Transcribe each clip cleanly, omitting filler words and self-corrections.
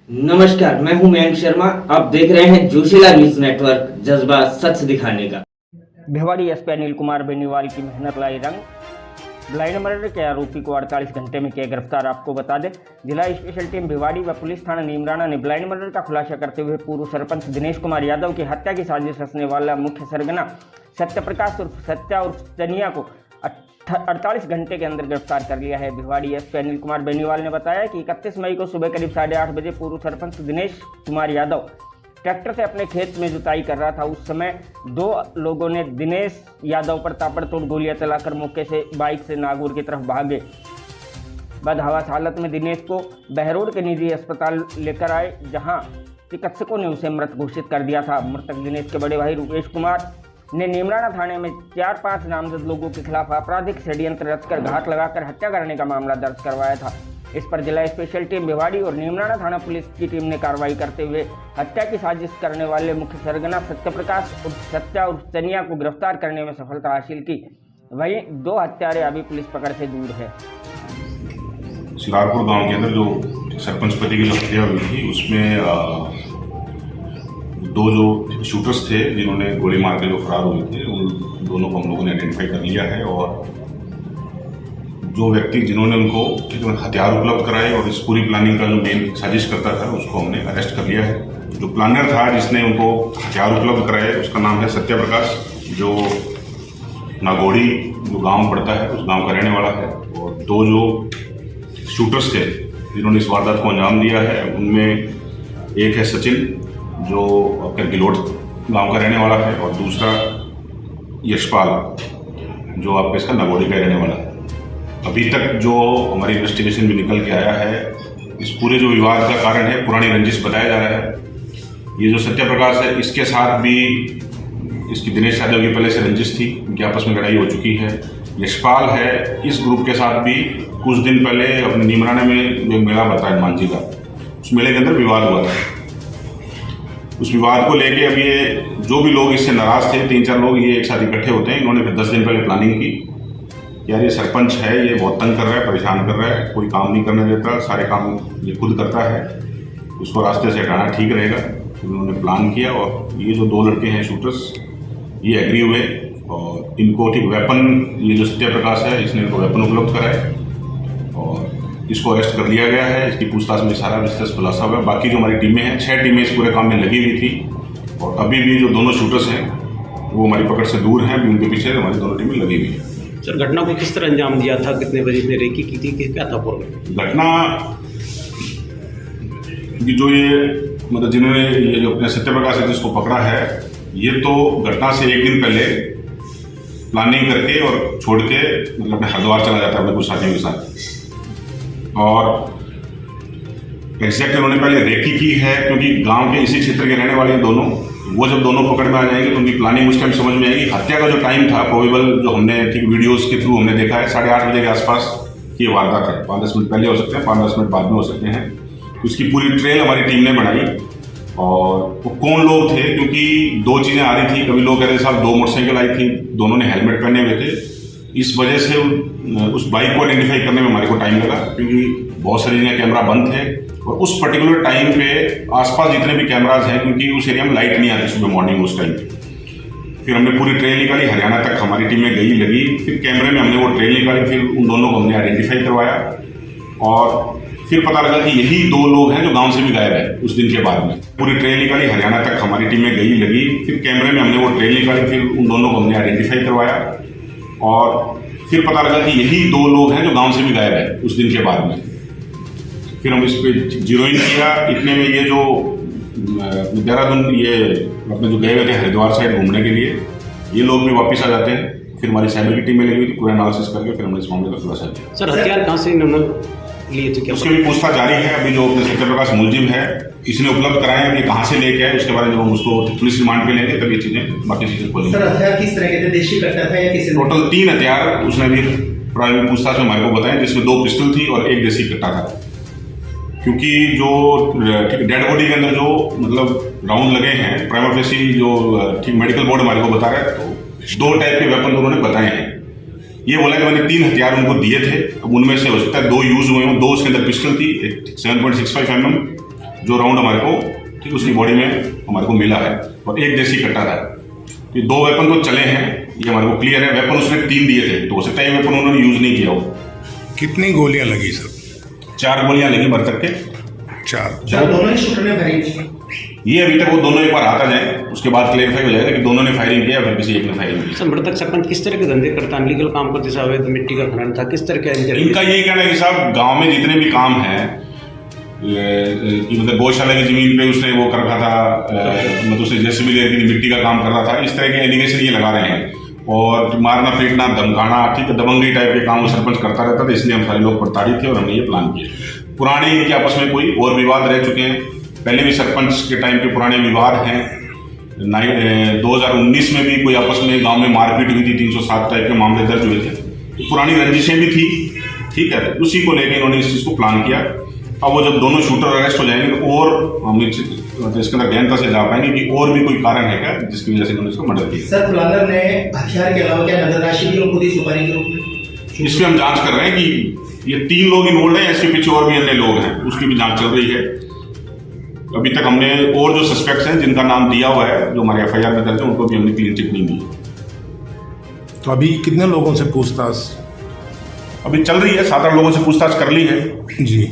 नमस्कार, मैं हूं मयंक शर्मा। आप देख रहे हैं जोशीला न्यूज नेटवर्क, जज्बा सच दिखाने का। भिवाड़ी एसपी अनिल कुमार बेनीवाल की मेहनत लाई रंग। ब्लाइंड मर्डर के आरोपी को 48 घंटे में किया गिरफ्तार। आपको बता दें, जिला स्पेशल टीम भिवाड़ी व पुलिस थाना नीमराना ने ब्लाइंड मर्डर का खुलासा करते हुए पूर्व सरपंच दिनेश कुमार यादव की हत्या की साजिश रचने वाला मुख्य सरगना सत्यप्रकाश उर्फ सत्या उर्फ चनिया को 48 घंटे के अंदर गिरफ्तार कर लिया है। भिवाड़ी एसपी अनिल कुमार बेनीवाल ने बताया कि 31 मई को सुबह करीब 8:30 बजे पूर्व सरपंच दिनेश कुमार यादव ट्रैक्टर से अपने खेत में जुताई कर रहा था। उस समय दो लोगों ने दिनेश यादव पर ताबड़तोड़ गोलियां चलाकर मौके से बाइक से नागौर की तरफ भागे। बदहवास हालत में दिनेश को बहरोड के निजी अस्पताल लेकर आए, जहां चिकित्सकों ने उसे मृत घोषित कर दिया था। मृतक दिनेश के बड़े भाई रूपेश कुमार ने नीमराना थाने में 4-5 नामजद लोगों के खिलाफ आपराधिक षड्यंत्र रचकर घात लगाकर हत्या करने का मामला दर्ज करवाया था। इस पर जिला स्पेशल टीम भिवाड़ी और नीमराना थाना पुलिस की टीम ने कार्रवाई करते हुए हत्या की साजिश करने वाले मुख्य सरगना सत्यप्रकाश उर्फ सत्या उर्फ चनिया को गिरफ्तार करने में सफलता हासिल की। वहीं दो हत्यारे अभी पुलिस पकड़ से दूर है। शिकारपुर गांव के अंदर जो सरपंच पति की जो हत्या हुई थी, उसमें दो जो शूटर्स थे जिन्होंने गोली मार के जो फरार हुए थे, उन दोनों को हम लोगों ने आइडेंटिफाई कर लिया है। और जो व्यक्ति जिन्होंने उनको हथियार उपलब्ध कराए और इस पूरी प्लानिंग का जो मेन साजिश करता था, उसको हमने अरेस्ट कर लिया है। जो प्लानर था जिसने उनको हथियार उपलब्ध कराए, उसका नाम है सत्या प्रकाश, जो नागौड़ी जो गांव पड़ता है उस गांव का रहने वाला है। और दो जो शूटर्स थे जिन्होंने इस वारदात को अंजाम दिया है, उनमें एक है सचिन जो अपने गिलोट गांव का रहने वाला है, और दूसरा यशपाल जो आपके इसका नागौड़ी का रहने वाला है। अभी तक जो हमारी इन्वेस्टिगेशन में निकल के आया है, इस पूरे जो विवाद का कारण है पुरानी रंजिश बताया जा रहा है। ये जो सत्या प्रकाश है, इसके साथ भी इसकी दिनेश यादव की पहले से रंजिश थी, उनकी आपस में लड़ाई हो चुकी है। यशपाल है, इस ग्रुप के साथ भी कुछ दिन पहले अपने नीमराना में जो मेला बता है हनुमान जी का, उस मेले के अंदर विवाद हुआ था। उस विवाद को लेके अब ये जो भी लोग इससे नाराज थे, 3-4 लोग ये एक साथ इकट्ठे होते हैं। इन्होंने फिर 10 दिन पहले प्लानिंग की, यार ये सरपंच है, ये बहुत तंग कर रहा है, परेशान कर रहा है, कोई काम नहीं करने देता, सारे काम ये खुद करता है, उसको रास्ते से हटाना ठीक रहेगा। तो उन्होंने प्लान किया और ये जो 2 लड़के हैं शूटर्स, ये एग्री हुए और इनको ठीक वेपन, ये जो सत्या प्रकाश है इसने इनको वेपन उपलब्ध कराए और इसको अरेस्ट कर लिया गया है। इसकी पूछताछ में सारा विस्तृत खुलासा हुआ है। बाकी जो हमारी टीमें हैं, 6 टीमें इस पूरे काम में लगी हुई थी और अभी भी जो दोनों शूटर्स हैं वो हमारी पकड़ से दूर हैं, उनके पीछे हमारी दोनों टीमें लगी हुई हैं। सर, घटना को किस तरह अंजाम दिया था, कितने बजे इसने रेकी की थी, क्या था पूर्व घटना? जो ये मतलब जिन्होंने ये जो अपने सत्यप्रकाश है जिसको पकड़ा है, ये तो घटना से 1 दिन पहले प्लानिंग करके और छोड़ के मतलब अपने हरिद्वार चला जाता है अपने कुछ साथियों के साथ। और एग्जैक्ट उन्होंने पहले रेकी की है, क्योंकि गांव के इसी क्षेत्र के रहने वाले हैं दोनों। वो जब दोनों पकड़ में आ जाएंगे तो उनकी प्लानिंग उस टाइम समझ में आएगी। हत्या का जो टाइम था प्रोबेबल, जो हमने ठीक वीडियोस के थ्रू हमने देखा है, 8:30 बजे के आसपास की वारदात है। 5-10 मिनट पहले हो सकते हैं, 5-10 मिनट बाद में हो सकते हैं। तो इसकी पूरी ट्रेल हमारी टीम ने बनाई। और वो कौन लोग थे, क्योंकि 2 चीज़ें आ रही थी। कभी लोग कह रहे साहब 2 मोटरसाइकिल आई थी, दोनों ने हेलमेट पहने हुए थे। इस वजह से उस बाइक को आइडेंटिफाई करने में हमारे को टाइम लगा, क्योंकि बहुत सारी जगह कैमरा बंद थे और उस पर्टिकुलर टाइम पे आसपास जितने भी कैमराज हैं, क्योंकि उस एरिया में लाइट नहीं आती सुबह मॉर्निंग उस टाइम पे। फिर हमने पूरी ट्रेल निकाली, हरियाणा तक हमारी टीमें गई लगी, फिर कैमरे में हमने वो ट्रेल निकाली, फिर उन दोनों को हमने आइडेंटिफाई करवाया और फिर पता लगा कि यही 2 लोग हैं जो गांव से भी गायब है उस दिन के बाद में। पूरी ट्रेल निकाली, हरियाणा तक हमारी टीमें गई लगी, फिर कैमरे में हमने वो ट्रेल निकाली, फिर उन दोनों को हमने आइडेंटिफाई करवाया और फिर पता लगा कि यही 2 लोग हैं जो गांव से भी गायब है उस दिन के बाद में। फिर हम इस पर जीरो इन किया। इतने में ये जो देहरादून ये अपने जो गए हुए थे हरिद्वार साइड घूमने के लिए, ये लोग भी वापस आ जाते हैं। फिर हमारी साइबर की टीमें लगी हुई थी, पूरा एनालिसिस करके फिर हमने इस मामले का खुलासा किया। सर, हथियार कहाँ से इन्होंने लिए थे, क्या उसकी भी पूछताछ जारी है। अभी जो सत्यप्रकाश मुलजिम है, इसने उपलब्ध कराए, अभी कहाँ से लेके आए उसके बारे में जब हम उसको पुलिस रिमांड पे लेंगे तब ये चीजें बाकी चीजें खोलेंगे। सर, हथियार किस तरह के थे? देशी कट्टा था या किसी? टोटल 3 हथियार उसने भी प्राइवेट पूछताछ में हमारे को बताया, जिसमें 2 पिस्टल थी और 1 देसी कट्टा था। क्योंकि जो डेड बॉडी के अंदर जो मतलब राउंड लगे हैं, प्राइमा फेसी जो ठीक मेडिकल बोर्ड हमारे को बता रहा है, तो 2 टाइप के वेपन उन्होंने बताए हैं। ये बोला कि मैंने 3 हथियार उनको दिए थे, अब उनमें से हो सकता है 2 यूज हुए हों। 2 उसके अंदर पिस्टल थी, एक 7.65 mm, जो राउंड हमारे को ठीक उसकी बॉडी में हमारे को मिला है, और एक देसी कट्टा था। ये 2 वेपन तो चले हैं, ये हमारे को क्लियर है। वेपन उसने 3 दिए थे, तो हो सकता है ये वेपन उन्होंने यूज नहीं किया हो। कितनी गोलियां लगी सर? 4 गोलियां लगी मरतक के। 4 दोनों ही शूटर ने फायरिंग ये अभी तक वो दोनों एक बार आता जाए, उसके बाद क्लेरिफाई हो जाएगा कि दोनों ने फायरिंग किया या फिर किसी एक ने फायरिंग की। सर मृतक सरपंच किस तरह के धंधे करता है? अनलीगल काम करते साहब, अवैध मिट्टी का खनन था, किस तरह का? इनका यही कहना है कि साहब गांव में जितने भी काम हैं कि मतलब गौशाला की जमीन पे उसने वो कर रखा था, मतलब उसने जेसीबी लेकर मिट्टी का काम कर रहा था, इस तरह के एलिगेशन ये लगा रहे हैं। और मारना पीटना धमकाना, ठीक है, दबंगई टाइप के काम वो सरपंच करता रहता था, इसलिए हम सारे लोग प्रताड़ित थे और हमने ये प्लान किया। पुराने इनके आपस में कोई और विवाद रह चुके हैं, पहले भी सरपंच के टाइम के पुराने विवाद हैं। 2019 में भी कोई आपस में गांव में मारपीट हुई थी, 307 टाइप के मामले दर्ज हुए थे, तो पुरानी रंजिशें भी थी, ठीक है। उसी को लेकर इन्होंने इस चीज़ को प्लान किया। अब वो जब दोनों शूटर अरेस्ट हो जाएंगे तो और हम इसके अंदर गहनता से जा पाएंगे कि और भी कोई कारण है क्या जिसकी वजह से इन्होंने इसको मर्डर किया। सर प्लानर ने हथियार के अलावा क्या नजर राशि भी उनको दी सुपारी के रूप में? इस पर हम जांच कर रहे हैं कि ये 3 लोग इन्वॉल्व हैं, इसके पीछे और भी अन्य लोग हैं, उसकी भी जांच चल रही है। अभी तक हमने और जो सस्पेक्ट्स हैं जिनका नाम दिया हुआ है, जो हमारे FIR में दर्ज है, उनको भी हमने क्लीन चिट नहीं दी। तो अभी कितने लोगों से पूछताछ अभी चल रही है, 7-8 लोगों से पूछताछ कर ली है जी?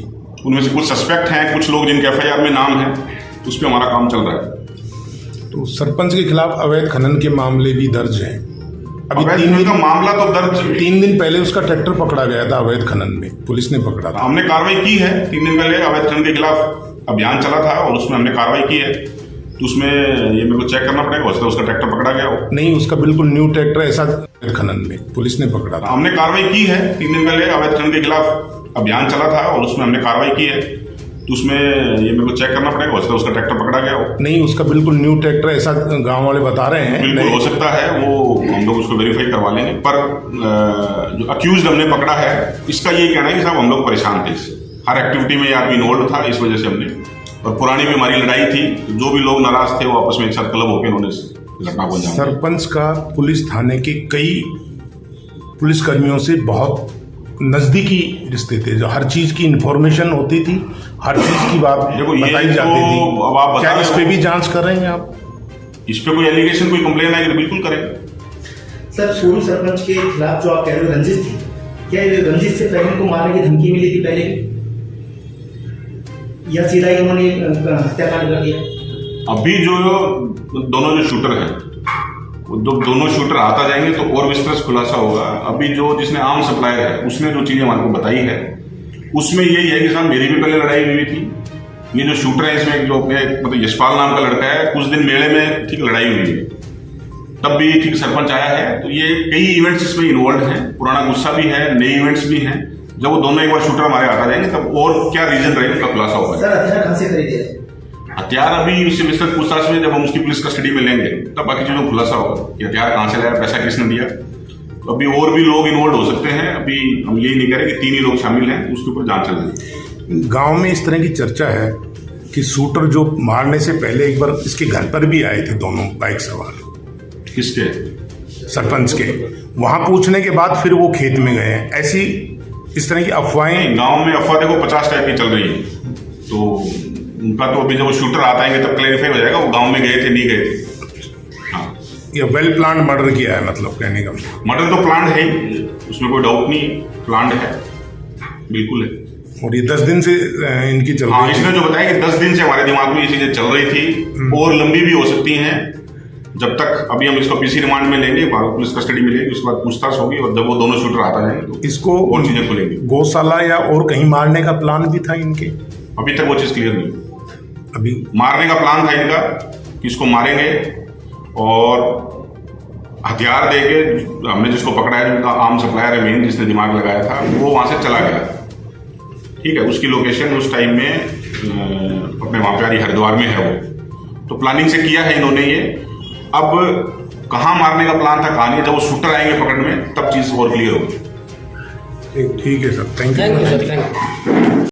उनमें से कुछ सस्पेक्ट हैं, कुछ लोग जिनके FIR में नाम है, उस पर हमारा काम चल रहा है। तो सरपंच के खिलाफ अवैध खनन के मामले भी दर्ज हैं। अभी अवैध 3 खनन दिन का मामला तो दर्ज, 3 दिन पहले उसका ट्रैक्टर पकड़ा गया था अवैध खनन में, पुलिस ने पकड़ा था। हमने कार्रवाई की है। 3 दिन पहले अवैध खनन के खिलाफ अभियान चला था और उसमें हमने कार्रवाई की है। तो उसमें ये मेरे को चेक करना पड़ेगा, हो सकता है उसका ट्रैक्टर पकड़ा गया हो। नहीं, उसका बिल्कुल न्यू ट्रैक्टर ऐसा खनन में पुलिस ने पकड़ा था। हमने कार्रवाई की है। 3 दिन पहले अवैध खनन के खिलाफ अभियान चला था और उसमें हमने कार्रवाई की है। तो उसमें ये मेरे को चेक करना पड़ेगा, हो सकता है उसका ट्रैक्टर पकड़ा गया हो। नहीं, उसका बिल्कुल न्यू ट्रैक्टर ऐसा गांव वाले बता रहे हैं। बिल्कुल हो सकता है, वो हम लोग उसको वेरीफाई करवा लेंगे। पर जो अक्यूज हमने पकड़ा है, इसका यही कहना है कि साहब हम लोग परेशान थे इससे, हर एक्टिविटी में ये आदमी इन्वॉल्व था, इस वजह से हमने, और पुरानी भी हमारी लड़ाई थी, जो भी लोग नाराज थे वो आपस में एक साथ क्लब होकर उन्होंने इस घटना को अंजाम दिया। सरपंच का पुलिस थाने के कई पुलिसकर्मियों से बहुत नजदीकी रिश्ते थे, जो हर चीज की इंफॉर्मेशन होती थी, हर चीज की बात देखो, ये बताई तो जाती थी। अब आप बता क्या रहे इस हो। पे भी जांच कर रहे हैं आप? इस पे कोई एलिगेशन, कोई कंप्लेन आएगी तो बिल्कुल करेंगे। सर पूर्व सरपंच के खिलाफ जो आप कह रहे हो रंजिश थी, क्या ये रंजिश से पहले उनको मारने की धमकी मिली थी पहले की, या सीधा ही उन्होंने हत्याकांड कर दिया? अभी जो दोनों जो शूटर हैं, वो दोनों शूटर आता जाएंगे तो और विस्तृत खुलासा होगा। अभी जो जिसने आम सप्लायर है, उसने जो चीजें हमारे को बताई है, उसमें यही है कि साहब मेरी भी पहले लड़ाई हुई थी। ये जो शूटर है, इसमें जो अपने मतलब यशपाल नाम का लड़का है, कुछ दिन मेले में ठीक लड़ाई हुई है, तब भी ठीक सरपंच आया है। तो ये कई इवेंट्स इसमें इन्वॉल्व हैं, पुराना गुस्सा भी है, नए इवेंट्स भी हैं। जब वो दोनों एक बार शूटर हमारे आता जाएंगे तब और क्या रीजन रहेगा उसका खुलासा होगा। सर हथियार कहाँ से खरीदे? हथियार अभी उससे विस्तृत पूछताछ में जब हम उसकी पुलिस कस्टडी में लेंगे तब बाकी चीजों का खुलासा होगा कि हथियार कहाँ से लाया, पैसा किसने दिया। तो अभी और भी लोग इन्वॉल्व हो सकते हैं। अभी हम यही नहीं कह रहे कि 3 ही लोग शामिल हैं, उसके ऊपर जांच चल रही है। गांव में इस तरह की चर्चा है कि शूटर जो मारने से पहले एक बार इसके घर पर भी आए थे दोनों बाइक सवार, किसके? सरपंच के। वहां पूछने के बाद फिर वो खेत में गए हैं। ऐसी इस तरह की अफवाहें गांव में अफवाह देखो 50 टाइप की चल रही है, तो उनका तो अभी जब वो शूटर आएंगे तब क्लैरिफाई हो जाएगा वो गांव में गए थे नहीं गए थे। हाँ, ये वेल प्लान मर्डर किया है, मतलब कहने का मर्डर तो प्लान है ही, उसमें कोई डाउट नहीं, प्लान है, बिल्कुल है। और ये 10 दिन से इनकी चल हाँ, रही इसने जो बताया कि 10 दिन से हमारे दिमाग में ये चीजें चल रही थी और लंबी भी हो सकती हैं। जब तक अभी हम इसको PC रिमांड में लेंगे, पुलिस कस्टडी में लेंगे, उसके बाद पूछताछ होगी और जब वो दोनों शूटर आता जाएंगे तो इसको और चीजें खुलेंगी। गौशाला या और कहीं मारने का प्लान भी था इनके? अभी तक वो चीज क्लियर नहीं। अभी मारने का प्लान था इनका कि इसको मारेंगे और हथियार देके, हमने जिसको पकड़ा है जिनका आम सप्लायर है मेन, जिसने दिमाग लगाया था, वो वहां से चला गया, ठीक है। उसकी लोकेशन उस टाइम में अपने वहां पे हरिद्वार में है वो। तो प्लानिंग से किया है इन्होंने ये। अब कहाँ मारने का प्लान था, कहाँ नहीं, जब वो शूटर आएंगे पकड़ में तब चीज और क्लियर होगी। ठीक है sir, thank you. Thank you sir, thank you.